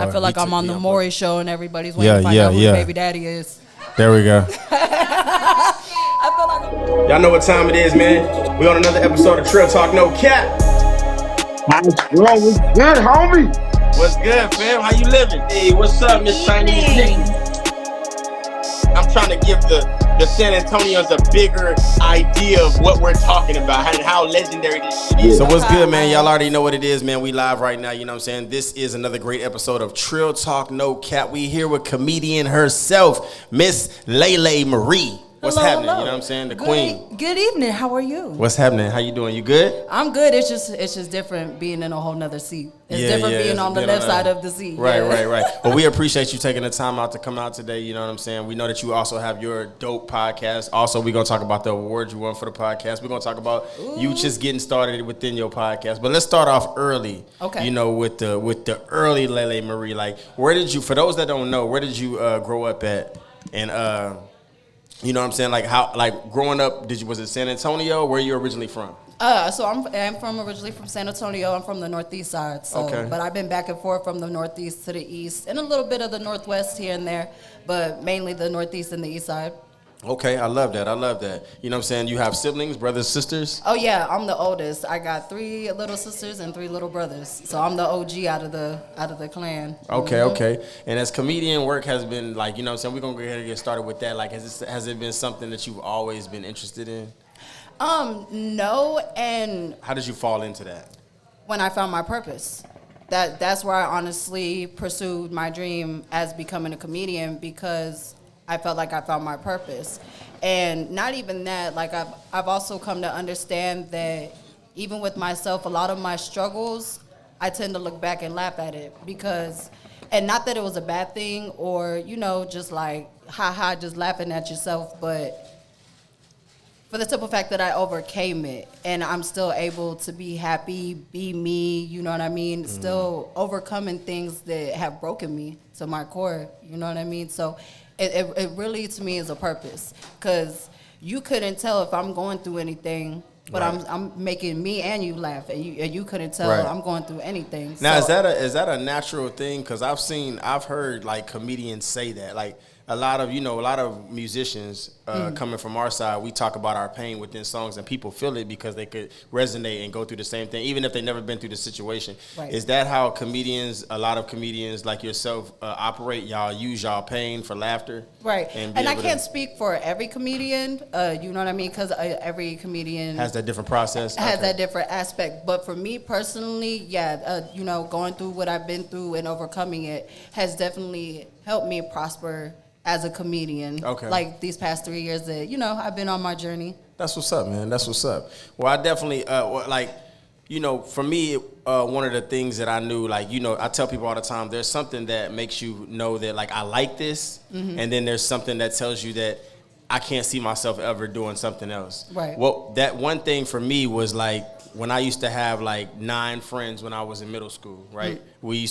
I feel like I'm on the Maury show and everybody's waiting to find out who the baby daddy is. There we go. I feel like y'all know what time it is, man. We on another episode of Trill Talk No Cap. What's good, homie? What's good, fam? How you living? Hey, what's up, Miss Chinese Nick? I'm trying to give the San Antonians a bigger idea of what we're talking about and how legendary this shit is. So what's good, man? Y'all already know what it is, man. We live right now, you know what I'm saying? This is another great episode of Trill Talk No Cap. We here with comedian herself, Miss LaeLae Marie. What's happening? Hello. You know what I'm saying? The queen. Good evening. How are you? What's happening? How you doing? You good? I'm good. It's just different being in a whole nother seat. It's different being on the left side of the seat. Right. Well, we appreciate you taking the time out to come out today. You know what I'm saying? We know that you also have your dope podcast. Also, we're going to talk about the awards you won for the podcast. We're going to talk about you just getting started within your podcast. But let's start off early. Okay. You know, with the early LaeLae Marie. Like, where did you, for those that don't know, where did you grow up at? And, you know what I'm saying? Like how, like growing up, was it San Antonio? Where are you originally from? So I'm originally from San Antonio. I'm from the northeast side. So, but I've been back and forth from the northeast to the east, and a little bit of the northwest here and there, but mainly the northeast and the east side. Okay, I love that. You know what I'm saying? You have siblings, brothers, sisters? Oh yeah, I'm the oldest. I got 3 little sisters and 3 little brothers. So I'm the OG out of the clan. Okay. And as comedian work has been like, you know what I'm saying, we're gonna go ahead and get started with that. Like has it been something that you've always been interested in? No, and how did you fall into that? When I found my purpose. That's where I honestly pursued my dream as becoming a comedian, because I felt like I found my purpose. And not even that, like I've also come to understand that even with myself, a lot of my struggles, I tend to look back and laugh at it because, and not that it was a bad thing or, you know, just like, just laughing at yourself, but for the simple fact that I overcame it and I'm still able to be happy, be me, you know what I mean? Mm-hmm. Still overcoming things that have broken me to my core, you know what I mean? So it really, to me, is a purpose, because you couldn't tell if I'm going through anything, but I'm making me and you laugh, and you couldn't tell I'm going through anything. Now, so, is that a natural thing? Because I've heard like comedians say that, like a lot of musicians coming from our side, we talk about our pain within songs, and people feel it because they could resonate and go through the same thing, even if they've never been through the situation. Right. Is that how a lot of comedians like yourself operate? Y'all use y'all pain for laughter? Right. And I can't speak for every comedian, you know what I mean? Because every comedian has that different process. Has that different aspect. But for me personally, you know, going through what I've been through and overcoming it has definitely helped me prosper as a comedian. Okay. Like these past 3 years that, you know, I've been on my journey. That's what's up, man. That's what's up. Well, I definitely, like, you know, for me, one of the things that I knew, like, you know, I tell people all the time, there's something that makes you know that, like, I like this, and then there's something that tells you that I can't see myself ever doing something else. Right. Well, that one thing for me was, like, when I used to have like 9 friends when I was in middle school, right? We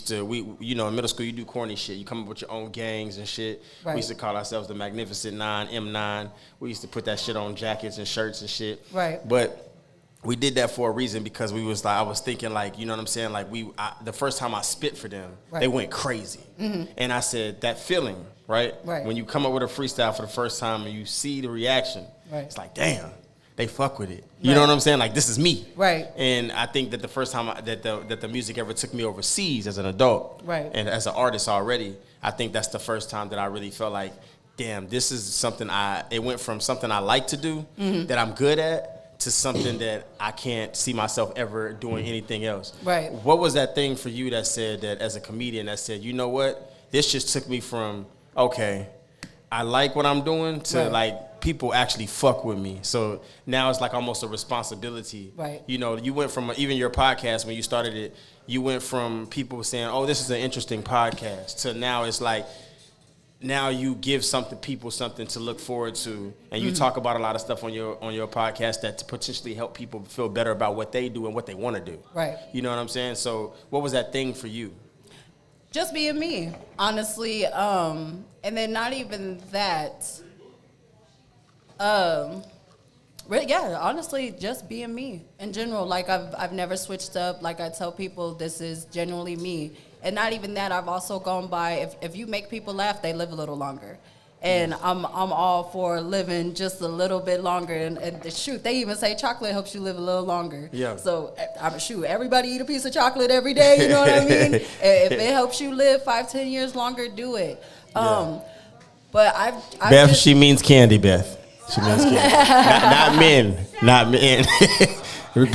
you know, in middle school you do corny shit. You come up with your own gangs and shit. Right. We used to call ourselves the Magnificent 9, M9. We used to put that shit on jackets and shirts and shit. Right. But we did that for a reason, because we was like, I was thinking like, you know what I'm saying? Like the first time I spit for them, they went crazy. And I said, that feeling, right? When you come up with a freestyle for the first time and you see the reaction, it's like, damn. They fuck with it. You know what I'm saying? Like, this is me. Right. And I think that the first time that the music ever took me overseas as an adult, and as an artist already, I think that's the first time that I really felt like, damn, this is something it went from something I like to do, that I'm good at, to something that I can't see myself ever doing anything else. Right. What was that thing for you that said that, as a comedian, that said, you know what? This just took me from, okay, I like what I'm doing, to like, people actually fuck with me. So now it's like almost a responsibility. Right. You know, you went from, even your podcast, when you started it, you went from people saying, oh, this is an interesting podcast, to now it's like, now you give people something to look forward to, and you talk about a lot of stuff on your podcast that to potentially help people feel better about what they do and what they want to do. Right. You know what I'm saying? So what was that thing for you? Just being me, honestly. And then not even that. Yeah, honestly, just being me in general. Like I've never switched up. Like I tell people, this is genuinely me. And not even that, I've also gone by, if you make people laugh, they live a little longer. And I'm all for living just a little bit longer. And shoot, they even say chocolate helps you live a little longer. Yeah. So shoot, everybody eat a piece of chocolate every day. You know what I mean? If it helps you live 5-10 years longer, do it. But I've Beth, she means candy, Beth. She means candy. not men.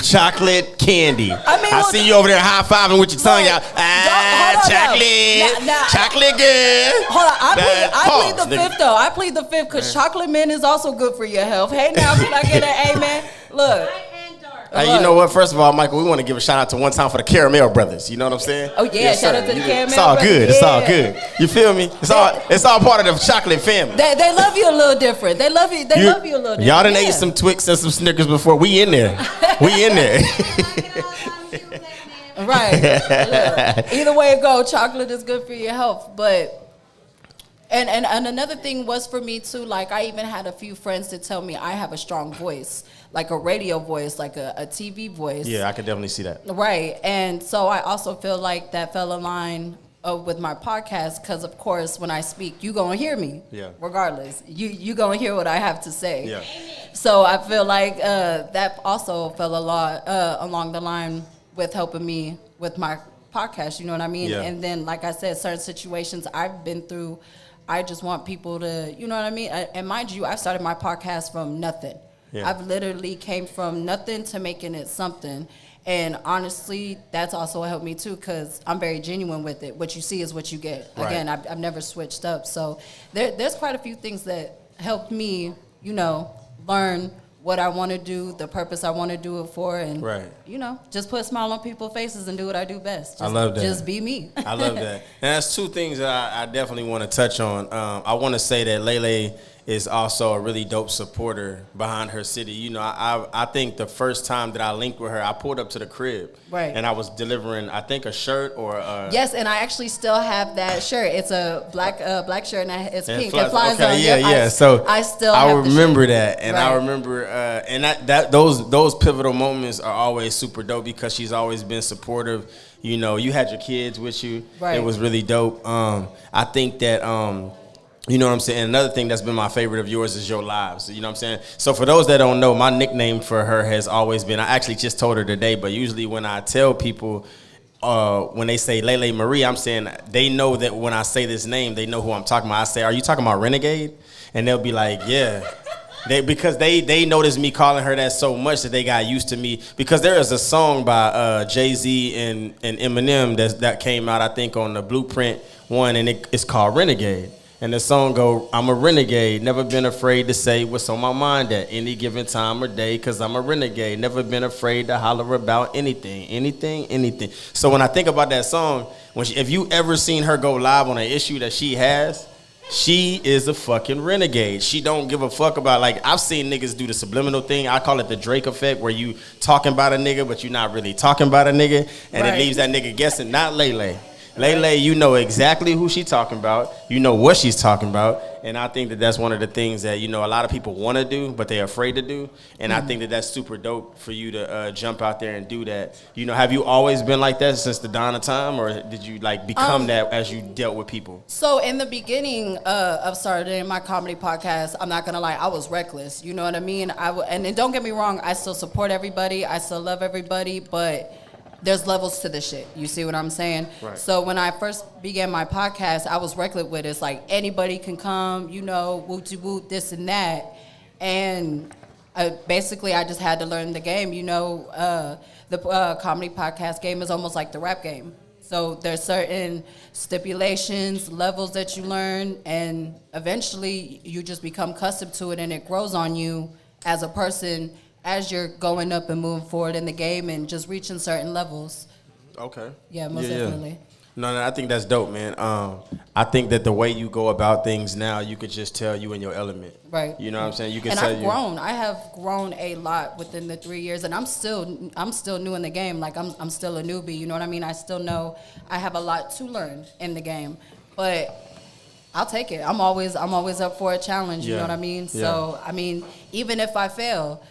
Chocolate candy. I see you over there high-fiving with your tongue out. Chocolate good. Hold on, I plead the fifth though. I plead the fifth because chocolate mint is also good for your health. Hey now, can I get an amen? Look. Hey, you know what? First of all, Michael, we want to give a shout out to one time for the Caramel Brothers. You know what I'm saying? Oh yeah, yes, shout out to the Caramel Brothers. It's all good. It's all good. You feel me? It's all part of the chocolate family. They love you a little different. They love you a little different. Y'all done ate some Twix and some Snickers before. We in there. We in there. Right. Look, either way it go, chocolate is good for your health. But and another thing was for me too, like I even had a few friends to tell me I have a strong voice, like a radio voice, like a TV voice. Yeah, I can definitely see that. Right. And so I also feel like that fell in line with my podcast because, of course, when I speak, you going to hear me. Yeah. Regardless. You going to hear what I have to say. Yeah. So I feel like that also fell a lot along the line with helping me with my podcast, you know what I mean? Yeah. And then, like I said, certain situations I've been through, I just want people to, you know what I mean? And mind you, I started my podcast from nothing. Yeah. I've literally came from nothing to making it something. And honestly, that's also helped me too because I'm very genuine with it. What you see is what you get. Right. Again, I've never switched up. So there's quite a few things that helped me, you know, learn what I want to do, the purpose I want to do it for, and, you know, just put a smile on people's faces and do what I do best. I love that. Just be me. I love that. And that's two things that I definitely want to touch on. I want to say that LaeLae is also a really dope supporter behind her city. You know, I think the first time that I linked with her, I pulled up to the crib. Right. And I was delivering, I think, a shirt or a... Yes, and I actually still have that shirt. It's a black shirt, and it's pink. It flies okay, on. Yeah. So I still have remember the that. And I remember, and that those pivotal moments are always super dope because she's always been supportive. You know, you had your kids with you. Right. It was really dope. I think that... you know what I'm saying? Another thing that's been my favorite of yours is your lives. You know what I'm saying? So for those that don't know, my nickname for her has always been, I actually just told her today, but usually when I tell people, when they say LaeLae Marie, I'm saying they know that when I say this name, they know who I'm talking about. I say, are you talking about Renegade? And they'll be like, yeah. Because they noticed me calling her that so much that they got used to me. Because there is a song by Jay-Z and Eminem that came out, I think, on the Blueprint one, and it's called Renegade. And the song go, I'm a renegade, never been afraid to say what's on my mind at any given time or day, because I'm a renegade, never been afraid to holler about anything. So when I think about that song, if you ever seen her go live on an issue that she has, she is a fucking renegade. She don't give a fuck about, like, I've seen niggas do the subliminal thing. I call it the Drake effect, where you talking about a nigga, but you're not really talking about a nigga, and it leaves that nigga guessing. Not LaeLae. LaeLae, you know exactly who she's talking about. You know what she's talking about. And I think that that's one of the things that, you know, a lot of people want to do, but they're afraid to do. And I think that that's super dope for you to jump out there and do that. You know, have you always been like that since the dawn of time, or did you, like, become that as you dealt with people? So in the beginning of starting my comedy podcast, I'm not going to lie, I was reckless. You know what I mean? And don't get me wrong, I still support everybody. I still love everybody, but... there's levels to this shit. You see what I'm saying? Right. So when I first began my podcast, I was reckless with it. It's like anybody can come, you know, woot-de-woot, this and that. And basically I just had to learn the game. You know, the comedy podcast game is almost like the rap game. So there's certain stipulations, levels that you learn, and eventually you just become accustomed to it, and it grows on you as a person as you're going up and moving forward in the game and just reaching certain levels. Okay. Yeah, most definitely. No, I think that's dope, man. I think that the way you go about things now, you could just tell you in your element. Right. You know what I'm saying? You can. And I've grown. I have grown a lot within the 3 years, and I'm still new in the game. Like I'm still a newbie. You know what I mean? I still know I have a lot to learn in the game, but I'll take it. I'm always up for a challenge. You know what I mean? Yeah. So I mean, even if I fail,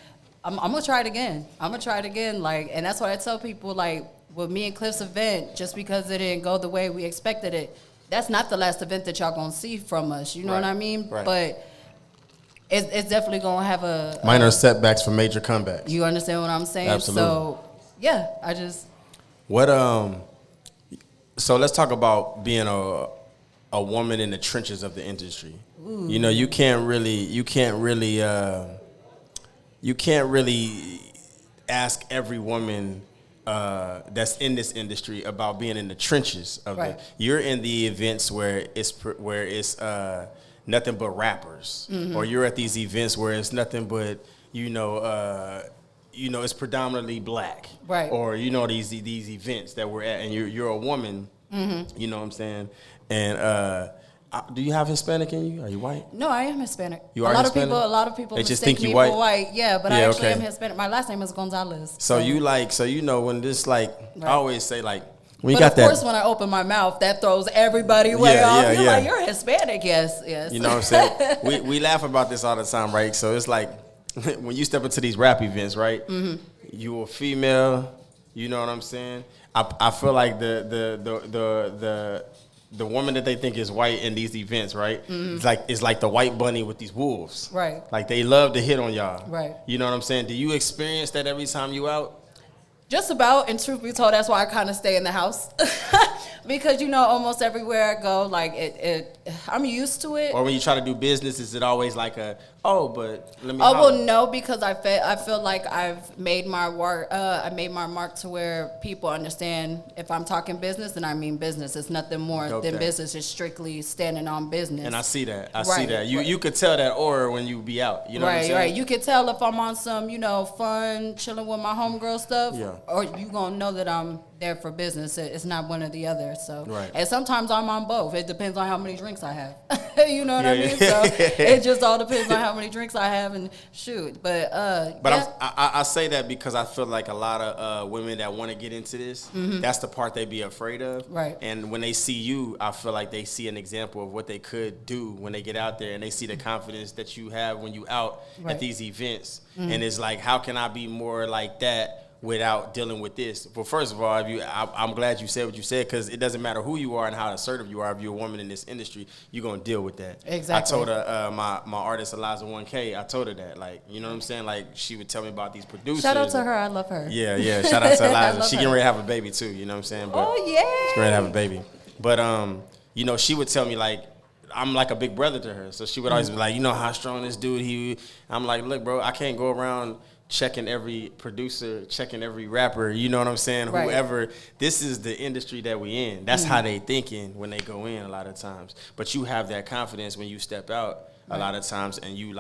I'm gonna try it again. Like, and that's what I tell people. Like, with me and Cliff's event, just because it didn't go the way we expected it, that's not the last event that y'all gonna see from us. You know what I mean? Right. But it's definitely gonna have a minor setbacks for major comebacks. You understand what I'm saying? Absolutely. So yeah, I just So let's talk about being a woman in the trenches of the industry. Ooh. You know, you can't really ask every woman that's in this industry about being in the trenches of it. You're in the events where it's nothing but rappers, or you're at these events where it's nothing but it's predominantly black, right? Or these events that we're at, and you're a woman. You know what I'm saying? And do you have Hispanic in you? Are you white? No, I am Hispanic. You are Hispanic? A lot of people they just mistake think you me white? for white. Yeah, but I actually am Hispanic. My last name is Gonzalez. So when this I always say when you but got that. Of course, when I open my mouth, that throws everybody way off. You're like, you're Hispanic, yes. You know what I'm saying? we laugh about this all the time, right? So it's like when you step into these rap events, right? You a female. You know what I'm saying? I feel like the woman that they think is white in these events, right? It's like the white bunny with these wolves. Right. Like they love to hit on y'all. Right. You know what I'm saying? Do you experience that every time you out? Just about, and truth be told, that's why I kind of stay in the house. Because, almost everywhere I go, I'm used to it. Or when you try to do business, is it always like but let me no, because I feel like I've made my work, I made my mark to where people understand if I'm talking business, then I mean business. It's nothing more than business. It's strictly standing on business. And I see that. I see that. You could tell that aura when you be out. You know what I'm saying? Right. You could tell if I'm on some, fun, chilling with my homegirl stuff. Yeah. Or you gonna know that I'm there for business. It's not one or the other. So, right. And sometimes I'm on both. It depends on how many drinks I have. You know what I mean? So it just all depends on how many drinks I have and shoot. But I say that because I feel like a lot of women that want to get into this, that's the part they be afraid of. Right. And when they see you, I feel like they see an example of what they could do when they get out there, and they see the confidence that you have when you out at these events. And it's like, how can I be more like that without dealing with this? Well, first of all, I'm glad you said what you said, because it doesn't matter who you are and how assertive you are. If you're a woman in this industry, you're going to deal with that. Exactly. I told her, my artist, Eliza 1K, I told her that. You know what I'm saying? She would tell me about these producers. Shout out to her. I love her. Yeah. Shout out to Eliza. She getting ready to have a baby, too. You know what I'm saying? But oh, yeah. She's ready to have a baby. But, she would tell me, I'm like a big brother to her. So she would always be like, how strong this dude, I'm like, look, bro, I can't go around checking every producer, checking every rapper, you know what I'm saying? Right. Whoever. This is the industry that we in. That's how they thinking when they go in a lot of times. But you have that confidence when you step out a lot of times, and you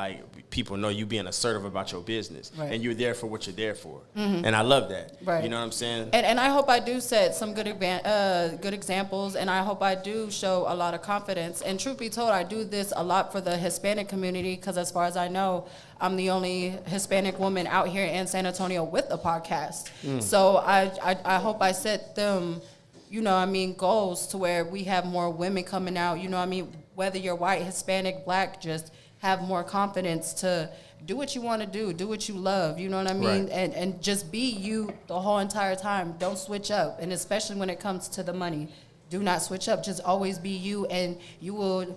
people know you being assertive about your business, and you're there for what you're there for. And I love that. Right. You know what I'm saying? And I hope I do set some good examples, and I hope I do show a lot of confidence. And truth be told, I do this a lot for the Hispanic community, because as far as I know, I'm the only Hispanic woman out here in San Antonio with a podcast. So I hope I set them, goals to where we have more women coming out, whether you're white, Hispanic, black, just have more confidence to do what you want to do what you love, you know what I mean? Right. And just be you the whole entire time. Don't switch up. And especially when it comes to the money, do not switch up. Just always be you, and you will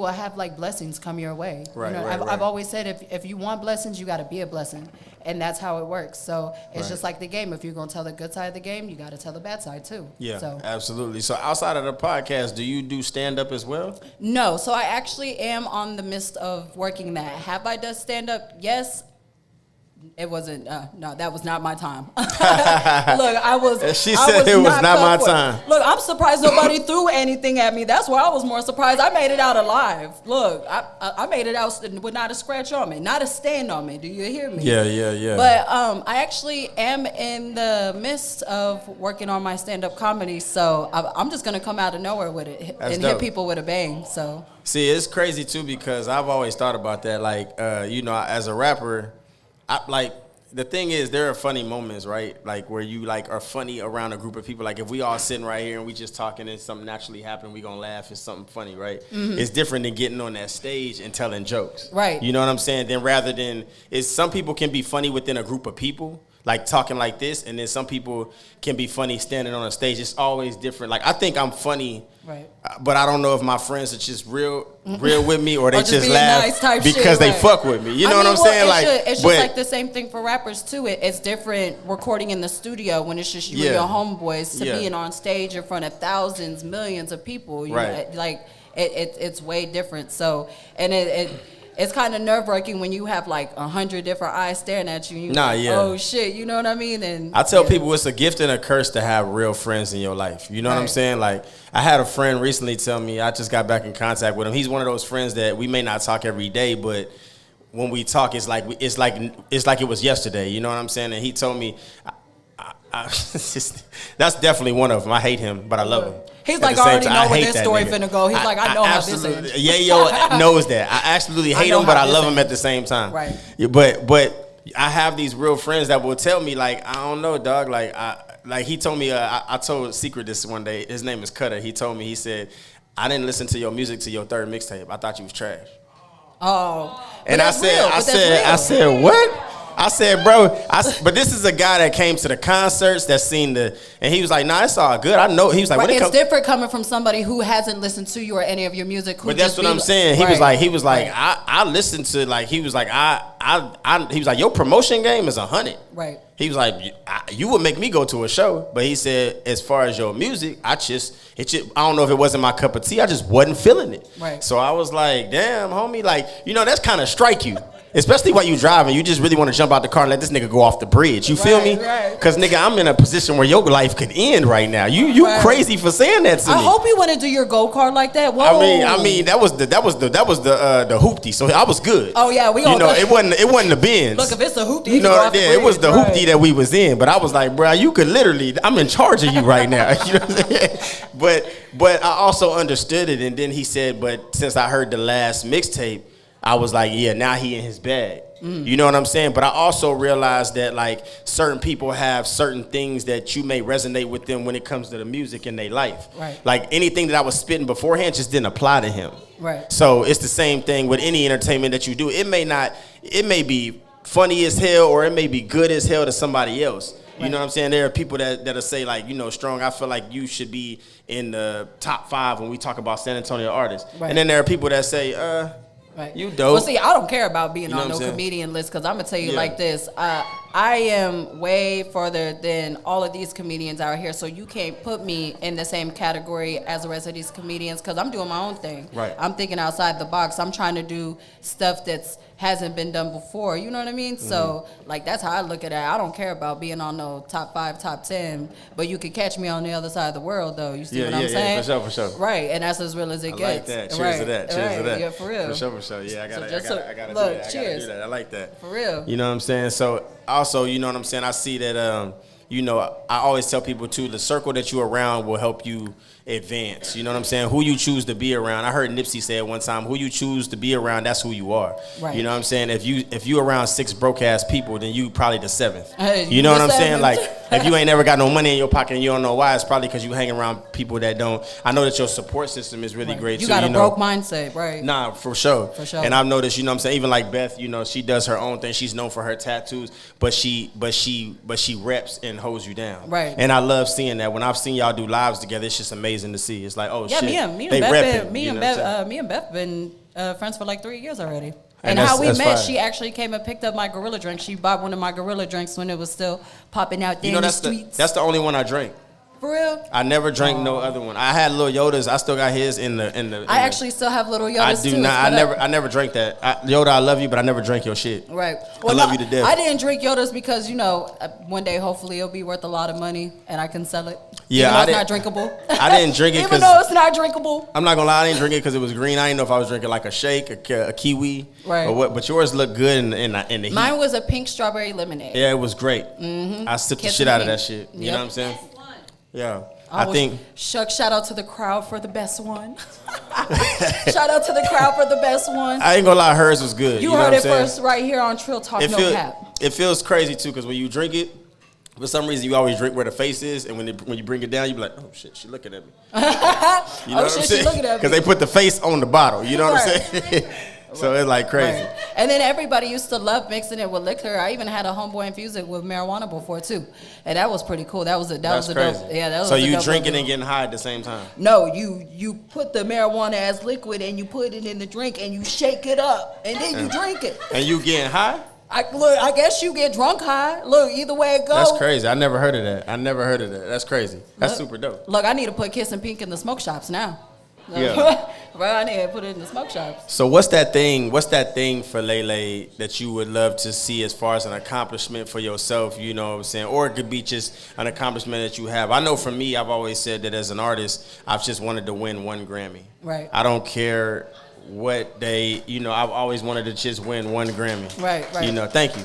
have blessings come your way. Right, I've always said if you want blessings, you got to be a blessing, and that's how it works. So it's just like the game. If you're gonna tell the good side of the game, you got to tell the bad side too. Yeah, so. Absolutely. So outside of the podcast, do you do stand up as well? No. So I actually am on the midst of working that. Have I done stand up? Yes. It wasn't. No, that was not my time. Look, I was. She said it was not my time. Look, I'm surprised nobody threw anything at me. That's why I was more surprised. I made it out alive. Look, I made it out with not a scratch on me, not a stand on me. Do you hear me? Yeah. But I actually am in the midst of working on my stand-up comedy, so I'm just gonna come out of nowhere with it and hit people with a bang. So. See, it's crazy too, because I've always thought about that. As a rapper. The thing is, there are funny moments, right? Where you are funny around a group of people. If we all sitting right here and we just talking and something naturally happened, we gonna laugh. It's something funny, right? It's different than getting on that stage and telling jokes, right? You know what I'm saying? Then some people can be funny within a group of people. like talking like this, and then some people can be funny standing on a stage. It's always different. Like I think I'm funny, right? But I don't know if my friends are just real with me, or they Or just laugh nice because shit, they right. fuck with me. You know what I'm saying? It's just like the same thing for rappers too. It's different recording in the studio when it's just you and your homeboys to being on stage in front of thousands, millions of people. You know, like it's way different. So and it's kind of nerve-wracking when you have like 100 different eyes staring at you. And oh shit, you know what I mean? And I tell people it's a gift and a curse to have real friends in your life. You know what I'm saying? Like I had a friend recently tell me, I just got back in contact with him. He's one of those friends that we may not talk every day, but when we talk, it's like it was yesterday. You know what I'm saying? And he told me, that's definitely one of them. I hate him, but I love him. He's like, I already know where this story finna go. He's like, I know how this ends. Yayo knows that. I absolutely hate him, but I love him at the same time. Right. But I have these real friends that will tell me, like, I don't know, dog. Like he told me, I told Secret this one day. His name is Cutter. He told me, he said, I didn't listen to your music to your third mixtape. I thought you was trash. Oh. And I said, what? I said, bro, but this is a guy that came to the concerts, that seen and he was like, nah, it's all good. I know. He was like, it's different coming from somebody who hasn't listened to you or any of your music. But that's what I'm saying. He was like, I listened to, like, he was like, he was like, your promotion game is 100. Right. He was like, you would make me go to a show. But he said, as far as your music, I don't know if it wasn't my cup of tea. I just wasn't feeling it. Right. So I was like, damn, homie, like, you know, that's kind of strike you. Especially while you driving, you just really want to jump out the car and let this nigga go off the bridge. You feel me? Right. Because nigga, I'm in a position where your life could end right now. You crazy for saying that to me. I hope you want to do your go kart like that. Whoa. I mean that was the hoopty. So I was good. Oh yeah, we all. You know, it wasn't the Benz. Look, if it's the hoopty, you know, it was the hoopty that we was in. But I was like, bro, you could literally, I'm in charge of you right now. You know what I'm saying? But I also understood it, and then he said, but since I heard the last mixtape, I was like, yeah, now he in his bag. You know what I'm saying? But I also realized that, like, certain people have certain things that you may resonate with them when it comes to the music in their life. Right. Like, anything that I was spitting beforehand just didn't apply to him. Right. So it's the same thing with any entertainment that you do. It may be funny as hell, or it may be good as hell to somebody else. You know what I'm saying? There are people that'll say, like, you know, Strong, I feel like you should be in the top 5 when we talk about San Antonio artists. Right. And then there are people that say, right. You dope. Well, see, I don't care about being on no comedian list, because I'm going to tell you like this. I am way further than all of these comedians out here, so you can't put me in the same category as the rest of these comedians, because I'm doing my own thing. Right. I'm thinking outside the box. I'm trying to do stuff that's hasn't been done before. You know what I mean? Mm-hmm. So, like, that's how I look at it. I don't care about being on no top 5, top 10, but you can catch me on the other side of the world, though. You see what I'm saying? Yeah, for sure. Right, and that's as real as it gets. I like that. Cheers right. to that. Cheers to that. Yeah, for real. For sure. Yeah, I gotta look, do that. cheers. I like that. For real. You know what I'm saying? So, also, you know what I'm saying? I see that, you know, I always tell people, too, the circle that you're around will help you advance. You know what I'm saying? Who you choose to be around. I heard Nipsey say it one time, who you choose to be around, that's who you are. Right. You know what I'm saying? If you around 6 broke ass people, then you probably the 7th. You know what I'm saying? Like, if you ain't never got no money in your pocket and you don't know why, it's probably because you hang around people that don't. I know that your support system is really great, too. You got a broke mindset, right? Nah, for sure. For sure. And I've noticed, you know what I'm saying, even like Beth, you know, she does her own thing. She's known for her tattoos, but she reps and holds you down. Right. And I love seeing that. When I've seen y'all do lives together, it's just amazing to see. It's like, oh shit. Yeah, me and Beth been friends for like 3 years already. And how we met, she actually came and picked up my Gorilla drink. She bought one of my Gorilla drinks when it was still popping out there in the streets. That's the only one I drank. For real? I never drank no other one. I had Lil Yoda's. I still got his in the. I actually still have Little Yoda's too. I do not. I never drank that. Yoda, I love you, but I never drank your shit. Right. Well, I love you to death. I didn't drink Yoda's because, you know, one day hopefully it'll be worth a lot of money and I can sell it. Yeah, even though it's not drinkable. I didn't drink it even though it's not drinkable. I'm not gonna lie, I didn't drink it because it was green. I didn't know if I was drinking like a shake, a kiwi, right, or what. But yours looked good in the heat. Mine was a pink strawberry lemonade. Yeah, it was great. Mm-hmm. I sipped the shit out of that shit. You know what I'm saying? Yeah. I think. Shout out to the crowd for the best one. Shout out to the crowd for the best one. I ain't gonna lie, hers was good. You heard it first right here on Trill Talk No Cap. It feels crazy too, because when you drink it, for some reason you always drink where the face is, and when you bring it down, you be like, oh shit, she looking at me. You know what I'm saying? She looking at me. Because they put the face on the bottle. You know what I'm saying? So it's like crazy. Right. And then everybody used to love mixing it with liquor. I even had a homeboy infuse it with marijuana before too, and that was pretty cool. That was a That's dope. crazy. Yeah, that was. So a you dope drinking little and getting high at the same time? No, you put the marijuana as liquid and you put it in the drink and you shake it up and then you drink it. And you getting high? I guess you get drunk high. Look, either way it goes. That's crazy. I never heard of that. That's crazy. That's super dope. Look, I need to put Kiss and Pink in the smoke shops now. Yeah. Right, I need to put it in the smoke shops. So what's that thing for LaeLae that you would love to see as far as an accomplishment for yourself, you know what I'm saying? Or it could be just an accomplishment that you have. I know for me, I've always said that as an artist, I've just wanted to win one Grammy. Right. I don't care what they, I've always wanted to just win one Grammy. Right. Thank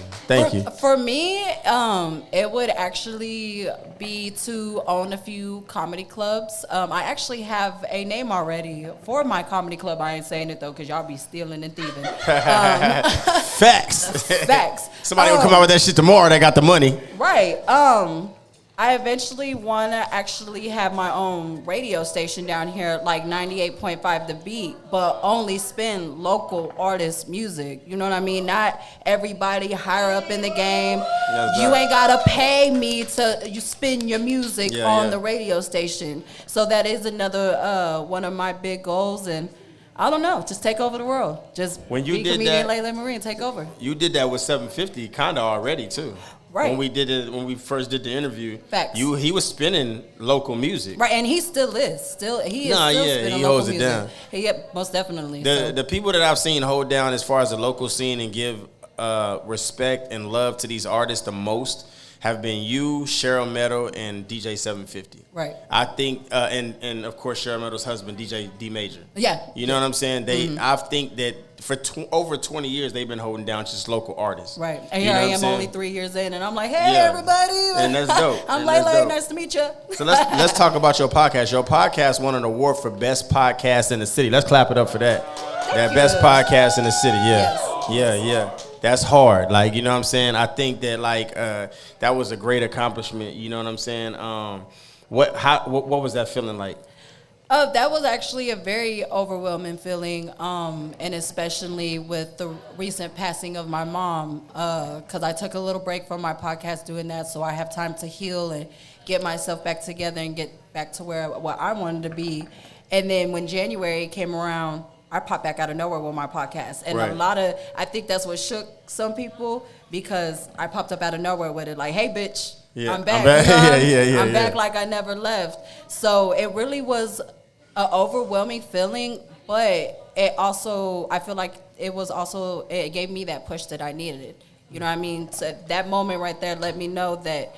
you. For me, it would actually be to own a few comedy clubs. I actually have a name already for my comedy club. I ain't saying it though, cause y'all be stealing and thieving. Facts. Somebody will come out with that shit tomorrow. They got the money. Right. I eventually want to actually have my own radio station down here, like 98.5 The Beat, but only spin local artist music. You know what I mean? Not everybody higher up in the game. You ain't got to pay me to you spin your music on the radio station. So that is another one of my big goals. And I don't know, just take over the world. Just when you be did comedian that, LaeLae Marie and take over. You did that with 750 kind of already, too. Right. When we first did the interview, Facts. He was spinning local music. Right, and he still is. Spinning he local holds it music. down. Yep, most definitely. The people that I've seen hold down as far as the local scene and give respect and love to these artists the most have been you, Cheryl Meadow, and DJ 750. Right. I think, and of course Cheryl Meadow's husband, DJ D Major. Yeah. You know what I'm saying? I think that for over 20 years they've been holding down just local artists. Right. And here I am only 3 years in, and I'm like, hey everybody. And that's dope. I'm LaeLae. Nice to meet you. So let's talk about your podcast. Your podcast won an award for best podcast in the city. Let's clap it up for that. That best podcast in the city. Yeah. Yes. Yeah. That's hard. Like, you know what I'm saying? I think that that was a great accomplishment. You know what I'm saying? What was that feeling like? That was actually a very overwhelming feeling, and especially with the recent passing of my mom, because I took a little break from my podcast doing that, so I have time to heal and get myself back together and get back to what I wanted to be. And then when January came around, I popped back out of nowhere with my podcast. And I think that's what shook some people, because I popped up out of nowhere with it, like, hey, bitch, I'm back. I'm back like I never left. So it really was an overwhelming feeling, but it also, I feel like it gave me that push that I needed. You know what I mean? So that moment right there let me know that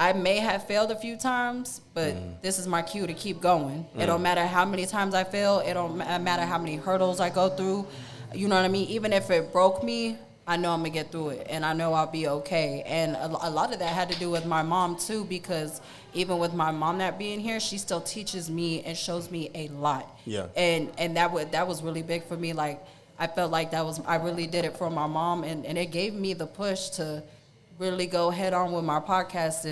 I may have failed a few times, but this is my cue to keep going. It don't matter how many times I fail. It don't matter how many hurdles I go through. You know what I mean? Even if it broke me, I know I'm going to get through it, and I know I'll be okay. And a lot of that had to do with my mom, too, because even with my mom not being here, she still teaches me and shows me a lot. Yeah. And that was really big for me. Like, I felt like I really did it for my mom, and it gave me the push to really go head on with my podcast,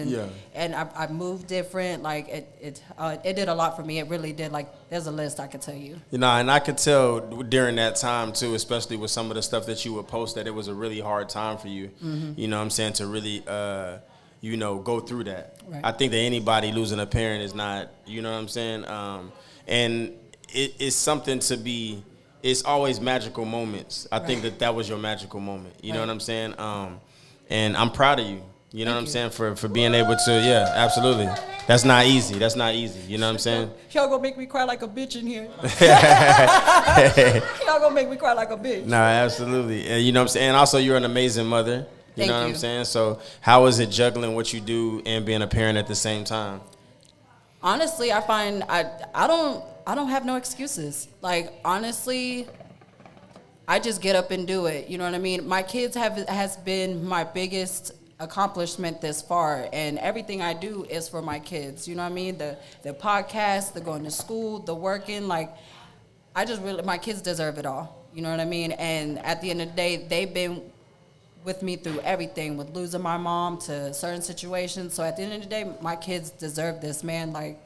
and I moved different. Like it did a lot for me. It really did. Like, there's a list I could tell you. And I could tell during that time too, especially with some of the stuff that you would post, that it was a really hard time for you. You know what I'm saying, to really go through that. Right. I think that anybody losing a parent is not, you know what I'm saying, and it's something to be. It's always magical moments. I think that was your magical moment. You know what I'm saying. And I'm proud of you. You know what I'm saying? For being able to, absolutely. That's not easy. You know what I'm saying? Y'all gonna make me cry like a bitch in here. Y'all gonna make me cry like a bitch. No, absolutely. And you know what I'm saying? And also, you're an amazing mother. You know what I'm saying? So how is it juggling what you do and being a parent at the same time? Honestly, I find I don't have no excuses. Like, honestly, I just get up and do it. You know what I mean? My kids has been my biggest accomplishment this far, and everything I do is for my kids. You know what I mean? The podcast, the going to school, the working. Like, my kids deserve it all. You know what I mean? And at the end of the day, they've been with me through everything, with losing my mom to certain situations. So at the end of the day, my kids deserve this, man. Like,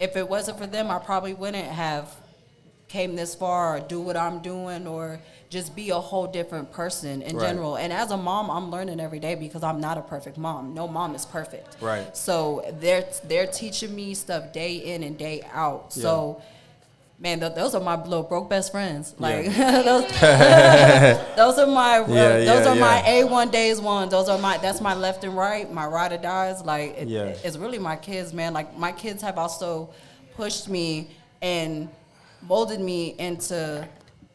if it wasn't for them, I probably wouldn't have came this far or do what I'm doing or just be a whole different person in general. And as a mom, I'm learning every day because I'm not a perfect mom. No mom is perfect. Right. So they're teaching me stuff day in and day out. So man, those are my little broke best friends. Like those are my my A1 days ones. That's my left and right, my ride or dies. Like it's really my kids, man. Like my kids have also pushed me and molded me into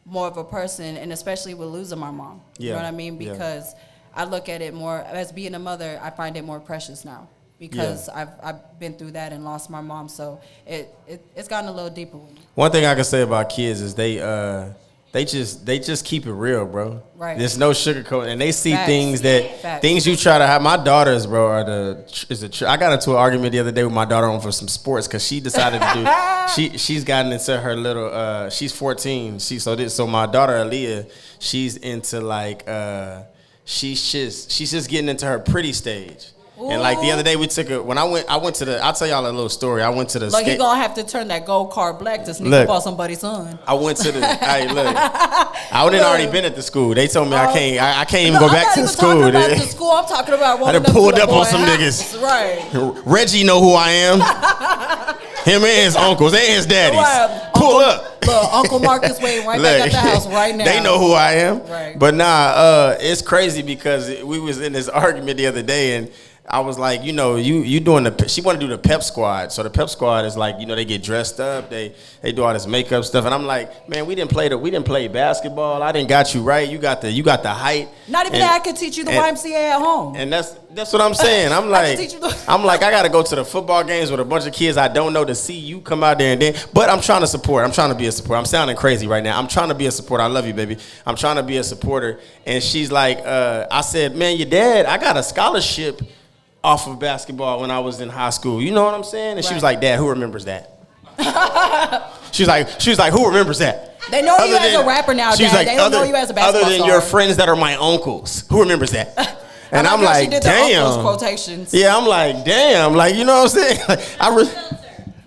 more of a person, and especially with losing my mom. You know what I mean? Because I look at it more as being a mother. I find it more precious now because I've been through that and lost my mom. So it's gotten a little deeper with me. One thing I can say about kids is they just keep it real, bro. Right. There's no sugarcoat, and they see things you try to have. My daughters, bro, I got into an argument the other day with my daughter on for some sports because she decided to do. She's gotten into her little. She's 14. So my daughter LaeLae, she's into like. She's just getting into her pretty stage. Ooh. And like the other day I went to I'll tell y'all a little story. I went to the he gonna have to turn that gold card black to sneak up on somebody's son. I went to the I wouldn't already been at the school. They told me I can't even go back to the school. The school I'm talking about. I done pulled up on some niggas. Right. Reggie know who I am. Him and his uncles and his daddies. Right. Pull up. Look, Uncle Marcus waiting right back at the house right now. They know who I am. Right. But it's crazy because we was in this argument the other day and I was like, you doing she want to do the pep squad. So the pep squad is like, they get dressed up, they do all this makeup stuff, and I'm like, man, we didn't play basketball. I didn't got you right. You got the height. Not even that I could teach you the YMCA at home. And that's what I'm saying. I'm like, I gotta go to the football games with a bunch of kids I don't know to see you come out there and then. But I'm trying to support. I'm trying to be a supporter. I'm sounding crazy right now. I'm trying to be a supporter. I love you, baby. I'm trying to be a supporter. And she's like, I said, man, your dad, I got a scholarship off of basketball when I was in high school. You know what I'm saying? And she was like, Dad, who remembers that? She was like, who remembers that? They know you as a rapper now, Dad. Like, they don't know you as a basketball other than star. your friends that are my uncles. Who remembers that? And I'm like, she did damn. The uncles quotations. Yeah, I'm like, damn. Like, you know what I'm saying? Like,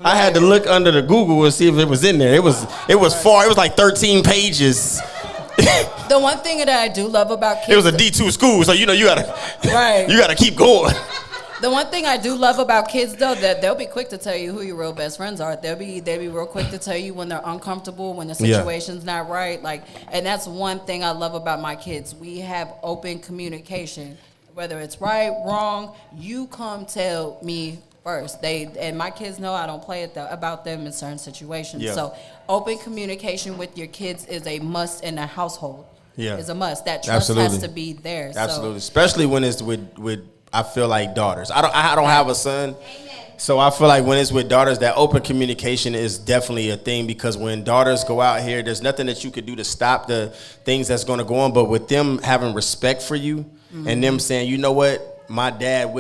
I had to look under the Google and see if it was in there. It was far. It was like 13 pages. The one thing that I do love about kids. It was a D2 school, so you gotta keep going. The one thing I do love about kids, though, that they'll be quick to tell you who your real best friends are. They'll be real quick to tell you when they're uncomfortable, when the situation's not right. Like, and that's one thing I love about my kids. We have open communication. Whether it's right, wrong, you come tell me first. And my kids know I don't play about them in certain situations. Yeah. So open communication with your kids is a must in a household. Yeah, is a must. That trust has to be there. Absolutely, especially when it's with I feel like daughters. I don't have a son. So I feel like when it's with daughters, that open communication is definitely a thing, because when daughters go out here, there's nothing that you could do to stop the things that's going to go on. But with them having respect for you and them saying, you know what, my dad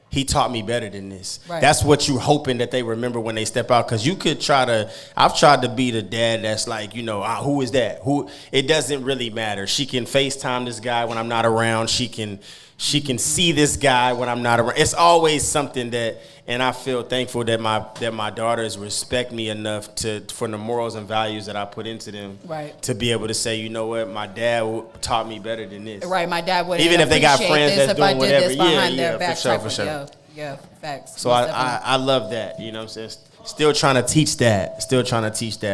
he taught me better than this. Right. That's what you're hoping that they remember when they step out. Because you could I've tried to be the dad that's like, who is that? It doesn't really matter. She can FaceTime this guy when I'm not around. She can see this guy when I'm not around. It's always something and I feel thankful that my daughters respect me enough for the morals and values that I put into them, right, to be able to say, you know what, my dad taught me better than this. Right, my dad would even if they got friends that's doing whatever. For sure. Yeah, facts. So I love that. You know what I'm saying? Still trying to teach that.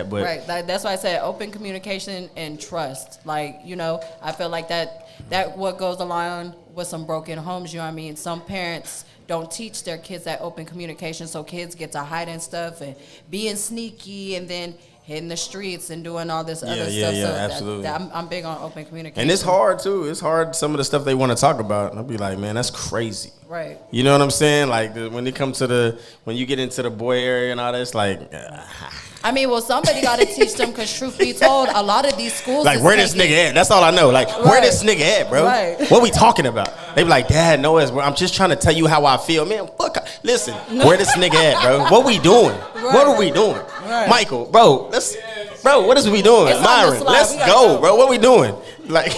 But right, that's why I said open communication and trust. Like, I feel like that what goes along with some broken homes. You know what I mean? Some parents don't teach their kids that open communication, so kids get to hiding stuff and being sneaky and then hitting the streets and doing all this other stuff. Yeah, so absolutely. I'm big on open communication. And it's hard, too. It's hard, some of the stuff they want to talk about. And I'll be like, man, that's crazy. Right. You know what I'm saying? Like, when you get into the boy area and all that, it's like... I mean, well, somebody got to teach them, because truth be told, a lot of these schools... Like, where this nigga at? That's all I know. Like, where this nigga at, bro? Right. What we talking about? They be like, Dad, no, I'm just trying to tell you how I feel. Man, listen, where this nigga at, bro? What we doing? Right. What are we doing? Right. Michael, bro, what is we doing? Myron, let's go, bro. What we doing? Like...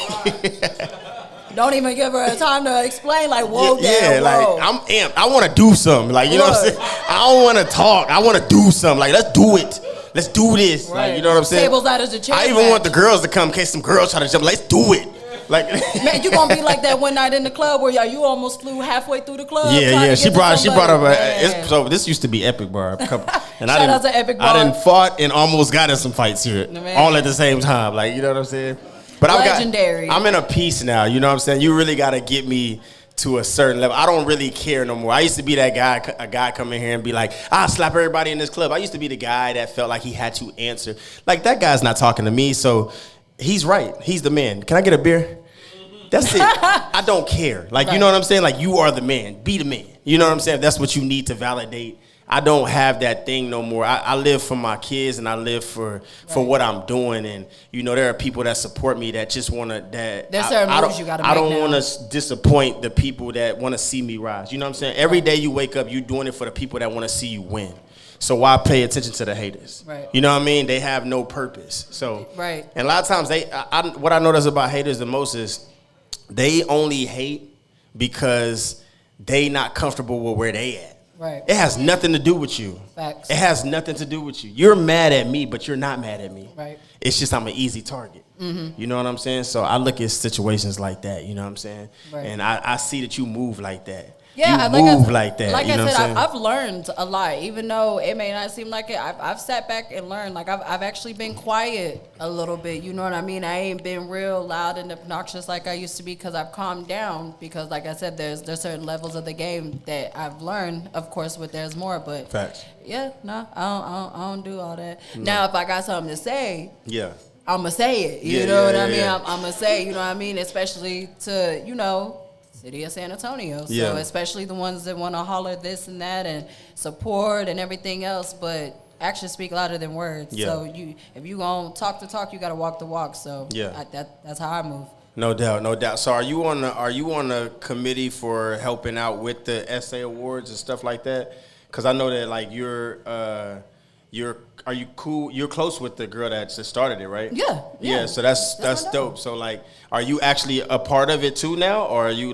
Don't even give her a time to explain, like, whoa, Dad, whoa. Like, I'm amped. I want to do something. Like, you know what I'm saying? I don't want to talk. I want to do something. Like, let's do it. let's do this. Right. Like, you know what I'm saying? Tables, ladders, and chairs. I even want the girls to come in case some girls try to jump. Let's do it. Like, man, you gonna be like that one night in the club where you almost flew halfway through the club. Yeah. She brought up. so this used to be Epic Bar. And Shout out to Epic Bar. I done fought and almost got in some fights here, all at the same time. Like, you know what I'm saying? But legendary. I'm in a piece now. You know what I'm saying? You really got to get me to a certain level. I don't really care no more. I used to be that guy, a guy come in here and be like, I'll slap everybody in this club. I used to be the guy that felt like he had to answer. Like, that guy's not talking to me, so he's right. He's the man. Can I get a beer? That's it. I don't care. Like, you know what I'm saying? Like, you are the man. Be the man. You know what I'm saying? If that's what you need to validate. I don't have that thing no more. I live for my kids and I live for what I'm doing. And, you know, there are people that support me that just want to, there's certain moves you got to make. I don't want to disappoint the people that want to see me rise. You know what I'm saying? Every day you wake up, you're doing it for the people that want to see you win. So why pay attention to the haters? Right. You know what I mean? They have no purpose. So, right. And a lot of times what I notice about haters the most is they only hate because they not comfortable with where they at. Right. It has nothing to do with you. Facts. It has nothing to do with you. You're mad at me, but you're not mad at me. Right. It's just I'm an easy target. Mm-hmm. You know what I'm saying? So I look at situations like that, you know what I'm saying? Right. And I see that you move like that. Yeah, you move like that. Like you know I said, what I've learned a lot, even though it may not seem like it. I've sat back and learned. Like I've actually been quiet a little bit. You know what I mean? I ain't been real loud and obnoxious like I used to be because I've calmed down. Because like I said, there's certain levels of the game that I've learned. Of course, but there's more. But facts. Yeah, no, I don't do all that. No. Now, if I got something to say, yeah, I'ma say it. You know what I mean? I'ma say. You know what I mean? Especially to city of San Antonio. So especially the ones that want to holler this and that and support and everything else, but actions speak louder than words. Yeah. So if you gonna talk the talk, you gotta walk the walk. So that's how I move. No doubt. So are you on the committee for helping out with the essay awards and stuff like that? Because I know that like are you cool? You're close with the girl that just started it, right? Yeah. So that's dope. So like, are you actually a part of it too now, or are you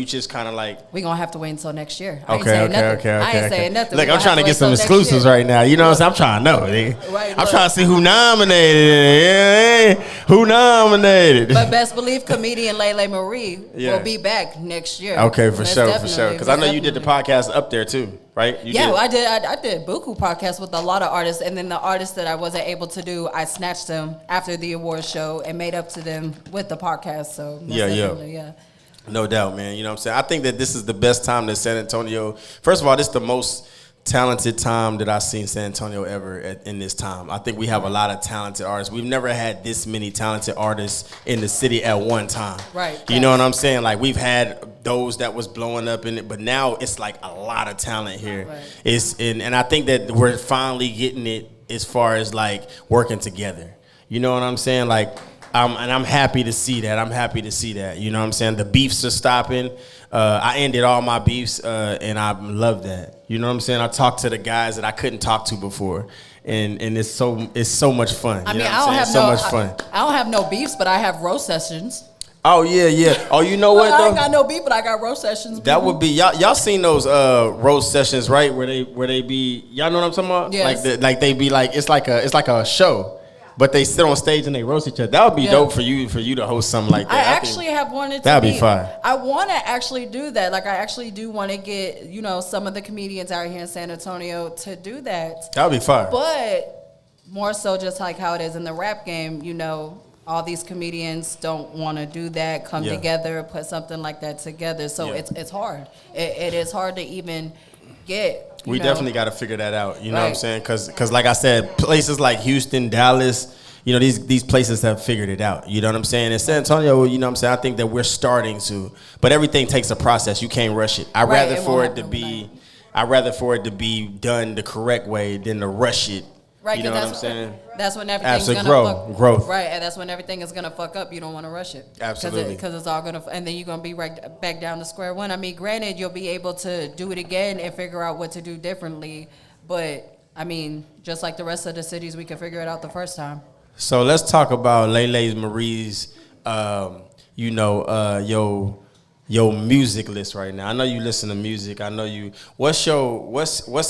just kind of like? We gonna have to wait until next year. Okay. I ain't saying nothing. Look, I'm trying to get some exclusives right now. You know what I'm saying? I'm trying to know. Right, I'm trying to see who nominated. Who nominated? But best believe comedian LaeLae Marie will be back next year. Okay, for sure. Because I know you did the podcast up there too, right? Well, I did Buku podcast with a lot of artists, and then the artists that I wasn't able to do, I snatched them after the award show and made up to them with the podcast. So yeah. No doubt, man. You know what I'm saying? I think that this is the best time that San Antonio. First of all, this is the most talented time that I've seen San Antonio ever in this time. I think we have a lot of talented artists. We've never had this many talented artists in the city at one time. Right. You know what I'm saying? Like we've had those that was blowing up in it, but now it's like a lot of talent here. Right. And I think that we're finally getting it as far as like working together. You know what I'm saying? Like I'm happy to see that. You know what I'm saying? The beefs are stopping. I ended all my beefs, and I love that. You know what I'm saying? I talked to the guys that I couldn't talk to before, and it's so much fun. I don't have no beefs, but I have roast sessions. Oh yeah. Oh, you know what? I ain't got no beef, but I got roast sessions. That would be y'all seen those roast sessions, right? Where they be, y'all know what I'm talking about? Yes. Like they be like it's like a show. But they sit on stage and they roast each other. That would be dope for you to host something like that. I actually have wanted to. That'd be fun. I want to actually do that. Like I actually do want to get some of the comedians out here in San Antonio to do that. That'd be fun. But more so, just like how it is in the rap game, all these comedians don't want to do that. Come together, put something like that together. So it's hard. It is hard to even get. We definitely got to figure that out. You know what I'm saying? Because like I said, places like Houston, Dallas, these places have figured it out. You know what I'm saying? In San Antonio, you know what I'm saying? I think that we're starting to. But everything takes a process. You can't rush it. I'd rather for it to be done the correct way than to rush it. Right, you know what I'm saying? That's when everything's gonna growth. Right, and that's when everything is gonna fuck up. You don't want to rush it. Absolutely. Because it's all gonna, and then you're gonna be right back down to square one. I mean, granted, you'll be able to do it again and figure out what to do differently. But I mean, just like the rest of the cities, we can figure it out the first time. So let's talk about LaeLae Marie's, your music list right now? I know you listen to music. I know you. What's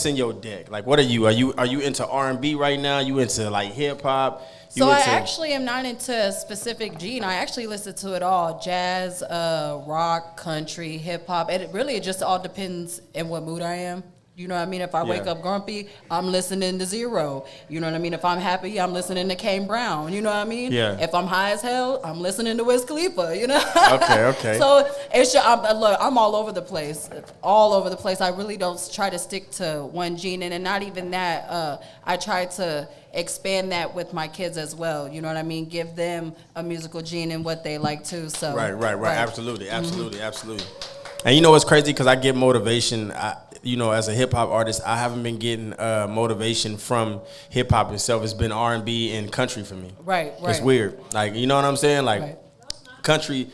in your deck? Like, what are you? Are you into R&B right now? You into like hip hop? So I actually am not into a specific genre. I actually listen to it all: jazz, rock, country, hip hop. And it really just all depends in what mood I am. You know what I mean? If I wake up grumpy, I'm listening to Zero. You know what I mean? If I'm happy, I'm listening to Kane Brown. You know what I mean? Yeah. If I'm high as hell, I'm listening to Wiz Khalifa. You know? Okay. So it's just, I'm all over the place. All over the place. I really don't try to stick to one gene, and not even that. I try to expand that with my kids as well. You know what I mean? Give them a musical gene and what they like too. So right. Absolutely. And you know what's crazy? Because I get motivation. As a hip hop artist, I haven't been getting motivation from hip hop itself. It's been R&B and country for me. Right. It's weird. Like, you know what I'm saying? Like, country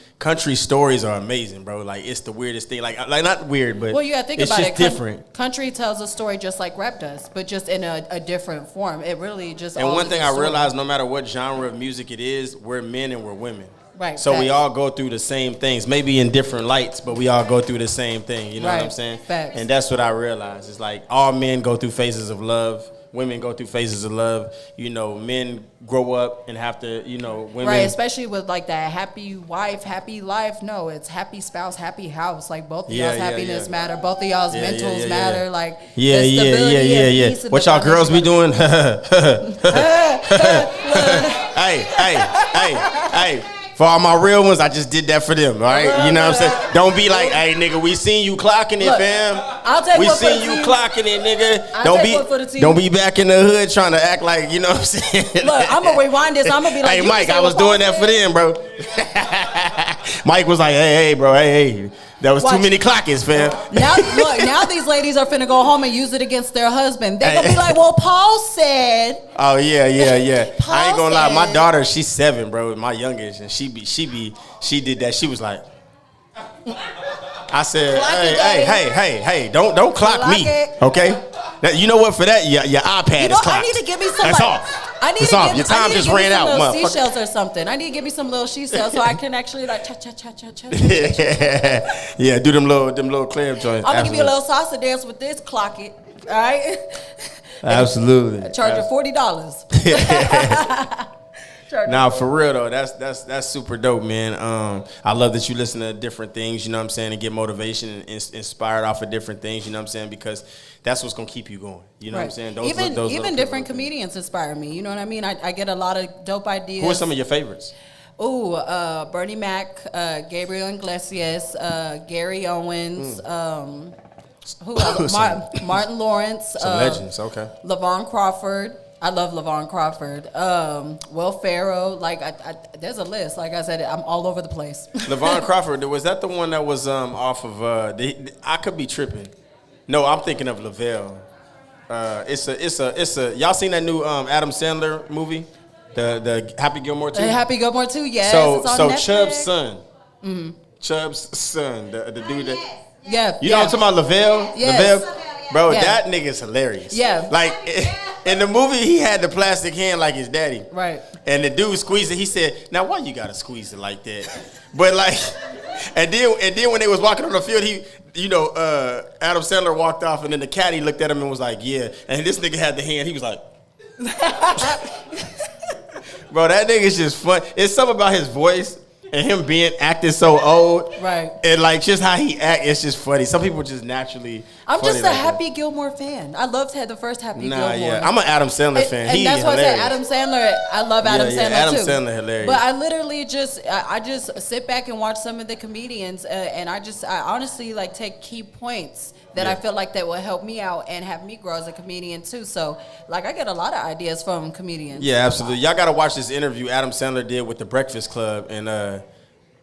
stories are amazing, bro. Like, it's the weirdest thing. Like not weird, but well, you gotta think it's about just it. Different. Country tells a story just like rap does, but just in a different form. It really just. And one thing I realized, no matter what genre of music it is, we're men and we're women. Right. So we all go through the same things, maybe in different lights, but we all go through the same thing. You know what I'm saying? Facts. And that's what I realized. It's like all men go through phases of love. Women go through phases of love. You know, men grow up and have to, women. Right, especially with like that happy wife, happy life. No, it's happy spouse, happy house. Like both of y'all's happiness matter. Both of y'all's mentals matter. Like yeah. What y'all girls be doing? Hey. For all my real ones, I just did that for them, all right? You know what I'm saying? Don't be like, hey, nigga, we seen you clocking it, fam. I'll take we one seen for you the clocking it, nigga. I'll Don't be back in the hood trying to act like, you know what I'm saying? Look, I'm going to rewind this. I'm going to be like, hey, Mike, I was doing that for them, bro. Mike was like, hey, bro, hey. That was too many clockers, fam. Now these ladies are finna go home and use it against their husband. They're gonna be like, well, Paul said. Oh yeah. Paul I ain't gonna lie, my daughter, she's 7, bro, my youngest, and she did that. She was like, I said, hey, don't clock me, okay? Now, you know what? For that, your iPad is clocked. I need to give me some. That's off. Your time just ran out, motherfucker. Seashells or something. I need to give me some little seashells so I can actually like cha. Yeah, do them little clam joints. I'm gonna give you a little salsa dance with this. Clock it, all right? Absolutely. Charge you $40. Now, for real though, that's super dope, man. I love that you listen to different things, you know what I'm saying, and get motivation and inspired off of different things, you know what I'm saying, because that's what's gonna keep you going. You know what I'm saying? Even different comedians inspire me. You know what I mean? I get a lot of dope ideas. Who are some of your favorites? Ooh, Bernie Mac, Gabriel Iglesias, Gary Owens. Who else? Martin Lawrence. Some legends. Okay. Lavon Crawford. I love Lavon Crawford. Will Ferrell. Like, there's a list. Like I said, I'm all over the place. Lavon Crawford. Was that the one that was off of? I could be tripping. No, I'm thinking of Lavelle. It's a. Y'all seen that new Adam Sandler movie, the Happy Gilmore 2? Happy Gilmore 2. Yes. So Chubb's son. Mm-hmm. Chubb's son, the dude that. Yeah. You know what I'm talking about, Lavelle? Yes. Lavelle? Bro, that nigga's hilarious. Yeah. Like, in the movie, he had the plastic hand like his daddy. Right. And the dude squeezed it. He said, now, why you got to squeeze it like that? But, like, and then when they was walking on the field, Adam Sandler walked off, and then the caddy looked at him and was like, yeah. And this nigga had the hand. He was like. Bro, that nigga's just fun. It's something about his voice. And him acting so old, right? And like just how he act, it's just funny. Some people just naturally. I'm just a Happy Gilmore fan. I loved the first Happy Gilmore. Yeah, I'm an Adam Sandler fan. And that's why I said Adam Sandler. I love Adam Sandler Adam too. Sandler hilarious. But I literally I just sit back and watch some of the comedians, and I honestly like take key points that I feel like that will help me out and have me grow as a comedian too. So like I get a lot of ideas from comedians. Yeah, absolutely. Y'all got to watch this interview Adam Sandler did with the Breakfast Club, and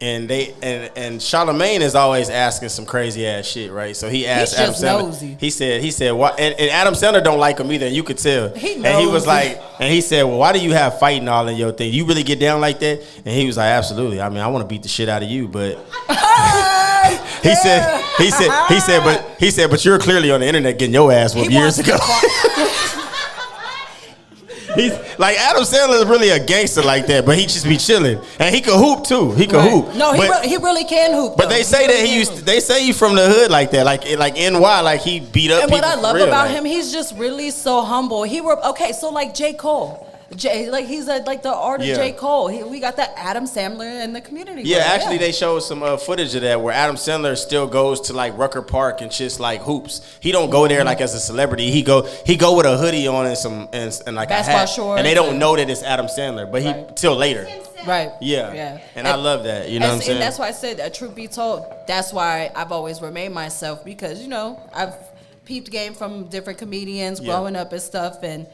Charlamagne is always asking some crazy ass shit, right? So he asked Adam Sandler. Nosy. He said, why? And Adam Sandler don't like him either, and you could tell. And he was like, and he said, well, why do you have fighting all in your thing? You really get down like that? And he was like, absolutely. I mean, I want to beat the shit out of you, but. He said, but you're clearly on the internet getting your ass whooped years ago. He's like Adam Sandler is really a gangster like that, but he just be chilling, and he could hoop too. He could hoop. No, he really can hoop. But they say that he used. They say he's from the hood like that, like NY, like he beat up. And people what I love real, about like. him, he's just really so humble. Okay, so like J. Cole. He's like the art of J. Cole. We got that Adam Sandler in the community. Yeah, actually, they showed some footage of that where Adam Sandler still goes to like Rucker Park and just like hoops. He don't go there like as a celebrity. He go with a hoodie on and some and like basketball a hat, shorts, and they don't know that it's Adam Sandler. But he till later. Right. Yeah. And I love that. You know what I'm saying? And that's why I said, truth be told, that's why I've always remained myself, because I've peeped game from different comedians growing up and stuff, and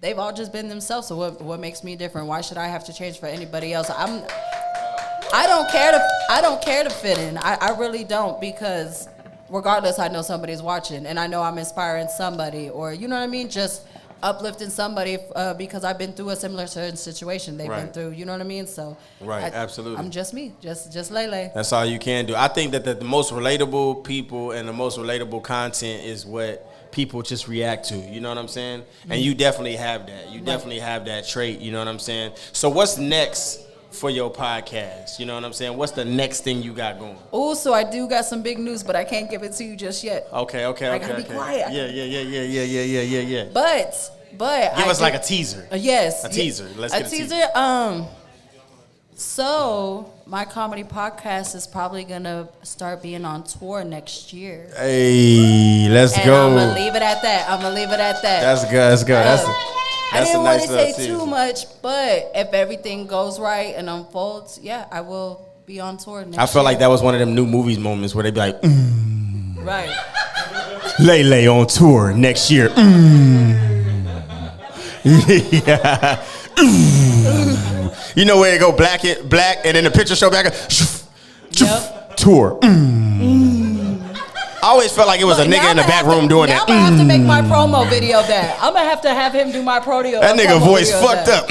they've all just been themselves. So what makes me different? Why should I have to change for anybody else? I don't care to fit in. I really don't, because regardless, I know somebody's watching, and I know I'm inspiring somebody, or you know what I mean, just uplifting somebody because I've been through a similar certain situation they've been through. You know what I mean? So absolutely. I'm just me, just LaeLae. That's all you can do. I think that the most relatable people and the most relatable content is what people just react to, you know what I'm saying? And you definitely have that. You definitely have that trait, you know what I'm saying? So what's next for your podcast? You know what I'm saying? What's the next thing you got going? Oh, so I do got some big news, but I can't give it to you just yet. Okay. I gotta be quiet. Yeah. But give us like a teaser. Yes. A teaser. Let's get a teaser. So my comedy podcast is probably gonna start being on tour next year. Hey, let's go. I'm gonna leave it at that. That's good. That's I didn't want to say too much, but if everything goes right and unfolds, I will be on tour next year. I felt like that was one of them new movies moments where they be like, right. LaeLae on tour next year. Yeah. You know where it go black, and then the picture show back. Tour. I always felt like it was a nigga in the back room doing that. I'm gonna have to make my promo video that. I'm gonna have him do my promo. That nigga voice fucked up.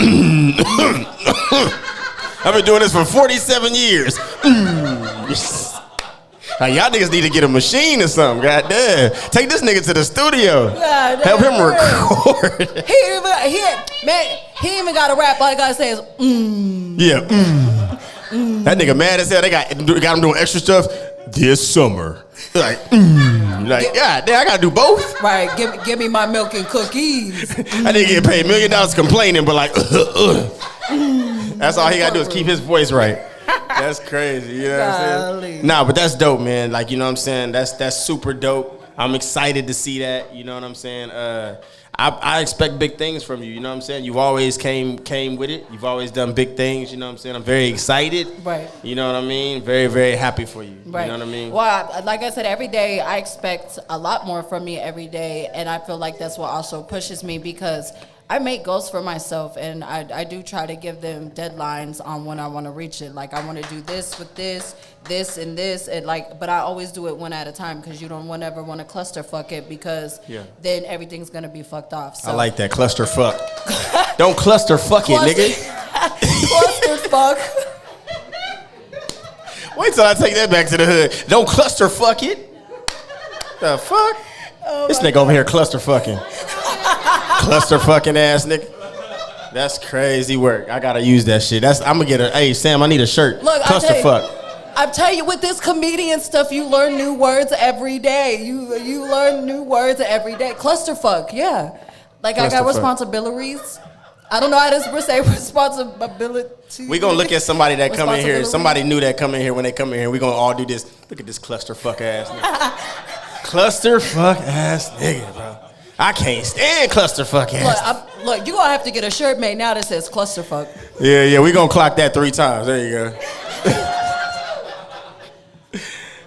I've been doing this for 47 years. Like, y'all niggas need to get a machine or something. Goddamn. Take this nigga to the studio. Help him record. He even got a rap. All I gotta say is, Yeah. That nigga mad as hell. They got him doing extra stuff this summer. Like, God damn, I gotta do both. Right. Give me my milk and cookies. I didn't get paid $1 million complaining, but like, that's all he gotta do is keep his voice right. That's crazy, you know what I'm saying? Nah, but that's dope, man. Like, you know what I'm saying? That's super dope. I'm excited to see that, you know what I'm saying? I expect big things from you, you know what I'm saying? You've always came with it. You've always done big things, you know what I'm saying? I'm very excited. Right. You know what I mean? Very, very happy for you. Right. You know what I mean? Well, like I said, every day I expect a lot more from me every day, and I feel like that's what also pushes me, because I make goals for myself, and I do try to give them deadlines on when I want to reach it. Like, I want to do this with this, and this, and like, but I always do it one at a time, because you don't ever want to clusterfuck it, because then everything's gonna be fucked off. So. I like that clusterfuck. Don't clusterfuck it, nigga. Clusterfuck. Wait till I take that back to the hood. Don't clusterfuck it. The fuck? This nigga over here clusterfucking. Clusterfucking ass nigga. That's crazy work. I gotta use that shit. I'm gonna get a. Hey Sam, I need a shirt. Look, clusterfuck. I tell you, with this comedian stuff, you learn new words every day. You learn new words every day. Clusterfuck, yeah. Like, I got responsibilities. I don't know how to say responsibility. We gonna look at somebody that come in here. Somebody new that come in here. When they come in here, we gonna all do this. Look at this clusterfuck ass nigga. Clusterfuck ass nigga, bro. I can't stand clusterfuck ass. Look, you gonna have to get a shirt made now that says clusterfuck. Yeah, we gonna clock that 3 times. There you go.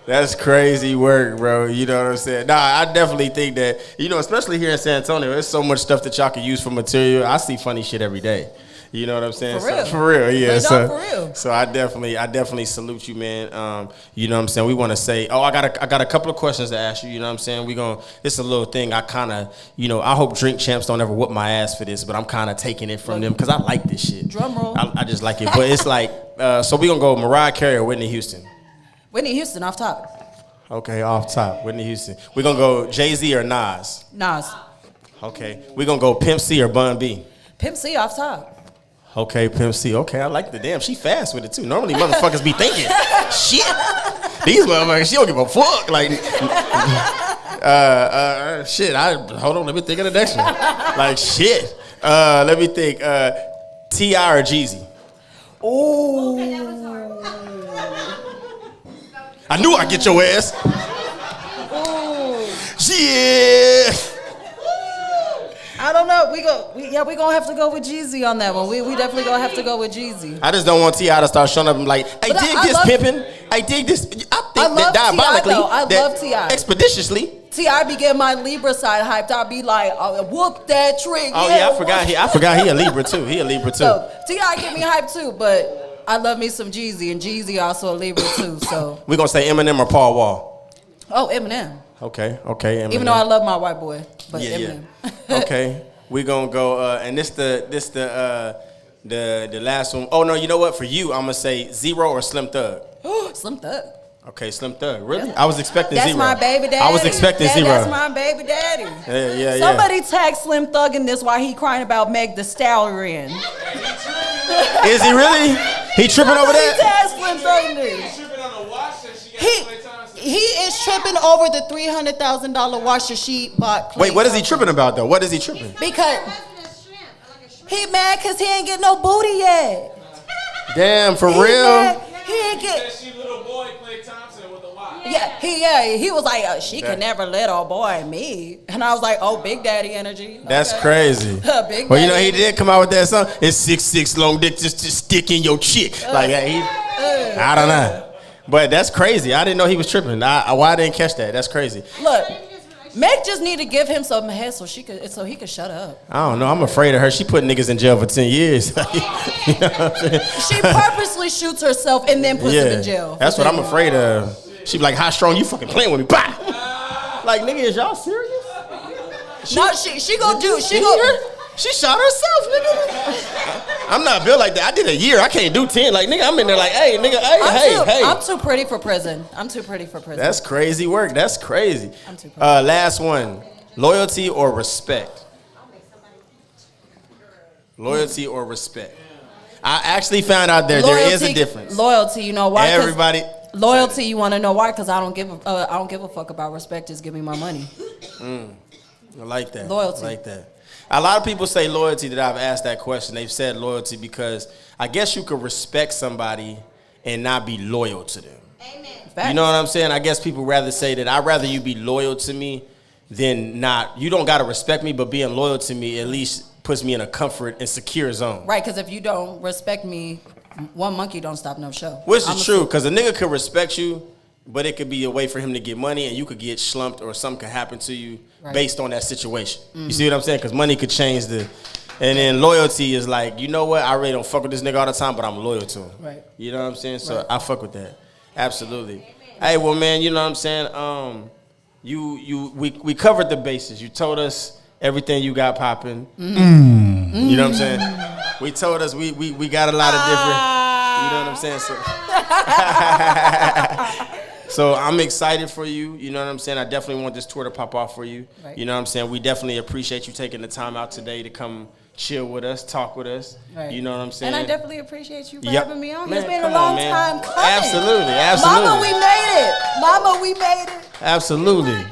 That's crazy work, bro. You know what I'm saying? Nah, I definitely think that, especially here in San Antonio, there's so much stuff that y'all can use for material. I see funny shit every day. You know what I'm saying? For real. For real, yeah. For real. So I definitely salute you, man. You know what I'm saying? We want to say, I got a couple of questions to ask you. You know what I'm saying? This is a little thing. I kind of, I hope Drink Champs don't ever whoop my ass for this, but I'm kind of taking it from them because I like this shit. Drum roll. I just like it. But it's like, so we gonna go Mariah Carey or Whitney Houston? Whitney Houston, off top. Okay, off top, Whitney Houston. We gonna go Jay-Z or Nas? Nas. Okay, we gonna go Pimp C or Bun B? Pimp C off top. Okay, Pimp C. Okay, I like the damn. She fast with it too. Normally motherfuckers be thinking, shit. These motherfuckers, she don't give a fuck. Like, shit. Hold on. Let me think of the next one. Like, shit. Let me think. T.I. or Jeezy. Ooh. Okay, that was hard. I knew I'd get your ass. Ooh. Yeah. I don't know. We gonna have to go with Jeezy on that one. We definitely gonna have to go with Jeezy. I just don't want T.I. to start showing up and like, I dig this pimping. I dig this. I think love that diabolically. I love T.I. Expeditiously. T.I. be getting my Libra side hyped. I'll be like, whoop that trick. Oh yeah, I forgot he a Libra too. He a Libra too. So T.I. get me hyped too, but I love me some Jeezy, and Jeezy also a Libra too. So we gonna say Eminem or Paul Wall. oh, Eminem. Okay, Eminem. Even though I love my white boy, but Eminem. Okay, we gonna go and this the last one. Oh no, you know what? For you, I'm gonna say Zero or Slim Thug. Slim Thug. Okay, Slim Thug. Really? I was expecting That's Zero. my baby daddy. I was expecting Zero. That's my baby daddy. Yeah. Somebody tag Slim Thug in this while he crying about Meg the Stallion. Is he really? He tripping over Somebody that? tag Slim Thug in this. He is tripping over the $300,000 watch that she bought. Wait, what is he tripping about though? What is he tripping? Because he mad because he ain't get no booty yet. Damn, for He real? mad. He ain't get. She little boy Clay Thompson with a watch. He was like, she could never let old boy me. And I was like, oh, Big Daddy energy. That's Okay. crazy. Big Well, you know, he Daddy. did come out with that song. It's 6'6" long dick just to stick in your chick. Like, I don't know. But that's crazy. I didn't know he was tripping. Why I didn't catch that? That's crazy. Look, Meg just need to give him some head so he could shut up. I don't know. I'm afraid of her. She put niggas in jail for 10 years. You know what I'm saying? She purposely shoots herself and then puts him in jail. That's what I'm afraid of. She be like, how strong you fucking playing with me? Bah! Like, nigga, is y'all serious? She gonna do. She shot herself, nigga. I'm not built like that. I did a year. I can't do 10. Like, nigga, I'm in there like, hey, nigga, hey. I'm too pretty for prison. That's crazy work. That's crazy. I'm too pretty. Last one. Loyalty or respect? Loyalty or respect? I actually found out there is a difference. Loyalty, you know why? Everybody. Loyalty, you want to know why? Because I don't give a fuck about respect. Just give me my money. I like that. Loyalty. I like that. A lot of people say loyalty that I've asked that question. They've said loyalty because I guess you could respect somebody and not be loyal to them. Amen. Facts. You know what I'm saying? I guess people rather say that I'd rather you be loyal to me than not. You don't got to respect me, but being loyal to me at least puts me in a comfort and secure zone. Right, because if you don't respect me, one monkey don't stop no show. Which is true, because a nigga could respect you, but it could be a way for him to get money, and you could get slumped or something could happen to you based on that situation. Mm-hmm. You see what I'm saying? Because money could change the... And then loyalty is like, you know what? I really don't fuck with this nigga all the time, but I'm loyal to him. Right. You know what I'm saying? So right. I fuck with that. Absolutely. Amen. Hey, well, man, you know what I'm saying? We covered the bases. You told us everything you got popping. Mm. You know what I'm saying? We told us we got a lot of different... You know what I'm saying? So I'm excited for you. You know what I'm saying? I definitely want this tour to pop off for you. Right. You know what I'm saying? We definitely appreciate you taking the time out today to come chill with us, talk with us. Right. You know what I'm saying? And I definitely appreciate you for having me on. Man, it's been a long time coming. Absolutely. Mama, we made it. Absolutely.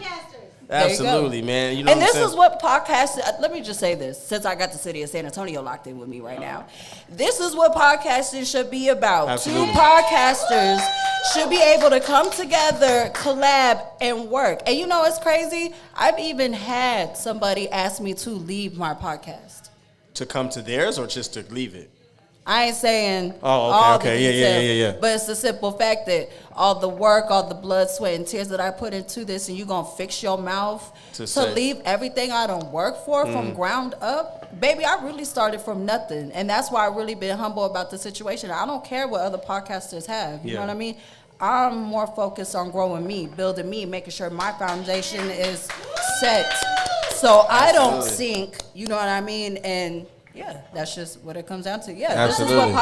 Absolutely, man. You know and what I'm this saying? is what podcasting, let me just say this, since I got the city of San Antonio locked in with me right now. This is what podcasting should be about. Absolutely. 2 podcasters should be able to come together, collab, and work. And you know what's crazy? I've even had somebody ask me to leave my podcast. To come to theirs or just to leave it? I ain't saying all the details, yeah. But it's the simple fact that all the work, all the blood, sweat, and tears that I put into this, and you gonna fix your mouth to leave everything I don't work for from ground up? Baby, I really started from nothing. And that's why I really been humble about the situation. I don't care what other podcasters have. You know what I mean? I'm more focused on growing me, building me, making sure my foundation is set. So I don't sink, you know what I mean? And yeah, that's just what it comes down to. Yeah, absolutely.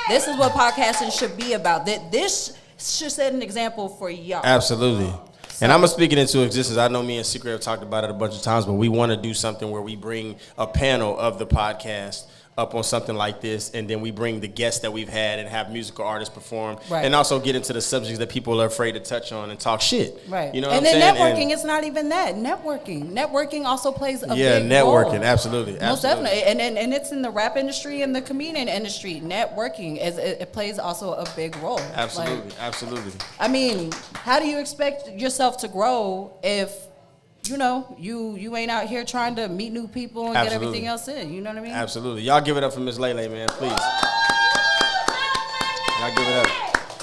This is what podcasting should be about. This should set an example for y'all. Absolutely. And I'm going to speak it into existence. I know me and Secret have talked about it a bunch of times, but we want to do something where we bring a panel of the podcast up on something like this, and then we bring the guests that we've had and have musical artists perform, Right. and also get into the subjects that people are afraid to touch on and talk shit. Right. You know and what I'm then saying? networking, it's not even that. Networking also plays a big networking, role. absolutely. Most definitely. And it's in the rap industry and the comedian industry. Networking, it plays also a big role. Absolutely, Like, absolutely. I mean, how do you expect yourself to grow if, you know, you ain't out here trying to meet new people and get everything else in? You know what I mean? Absolutely. Y'all give it up for Miss LaeLae, man, please. Y'all give it up.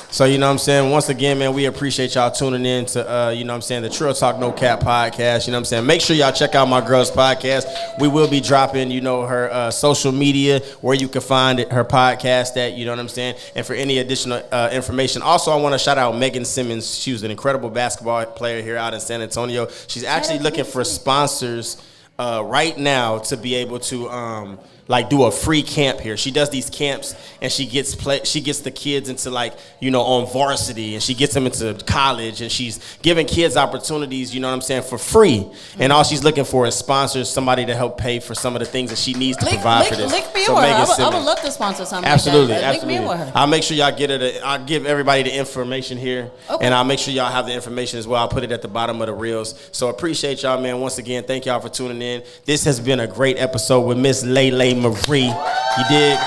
So, you know what I'm saying? Once again, man, we appreciate y'all tuning in to, you know what I'm saying, the Trill Talk No Cap podcast. You know what I'm saying? Make sure y'all check out my girl's podcast. We will be dropping, you know, her social media, where you can find her podcast at, you know what I'm saying? And for any additional information. Also, I want to shout out Megan Simmons. She was an incredible basketball player here out in San Antonio. She's actually looking for sponsors right now to be able to like do a free camp here. She does these camps and she gets the kids into, like, you know, on varsity, and she gets them into college, and she's giving kids opportunities, you know what I'm saying, for free. And all she's looking for is sponsors, somebody to help pay for some of the things that she needs to provide for this. Link me So with her. Megan I Simmons. would love to sponsor something Absolutely, like that. absolutely. Link me in with her. I'll make sure y'all get it. I'll give everybody the information here, and I'll make sure y'all have the information as well. I'll put it at the bottom of the reels. So appreciate y'all, man. Once again, thank y'all for tuning in. This has been a great episode with Miss LaeLae Marie. You dig?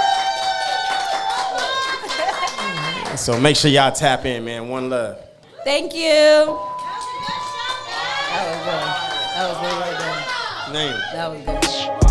So make sure y'all tap in, man. One love. Thank you. That was good. That was really, really good. Name. That was good.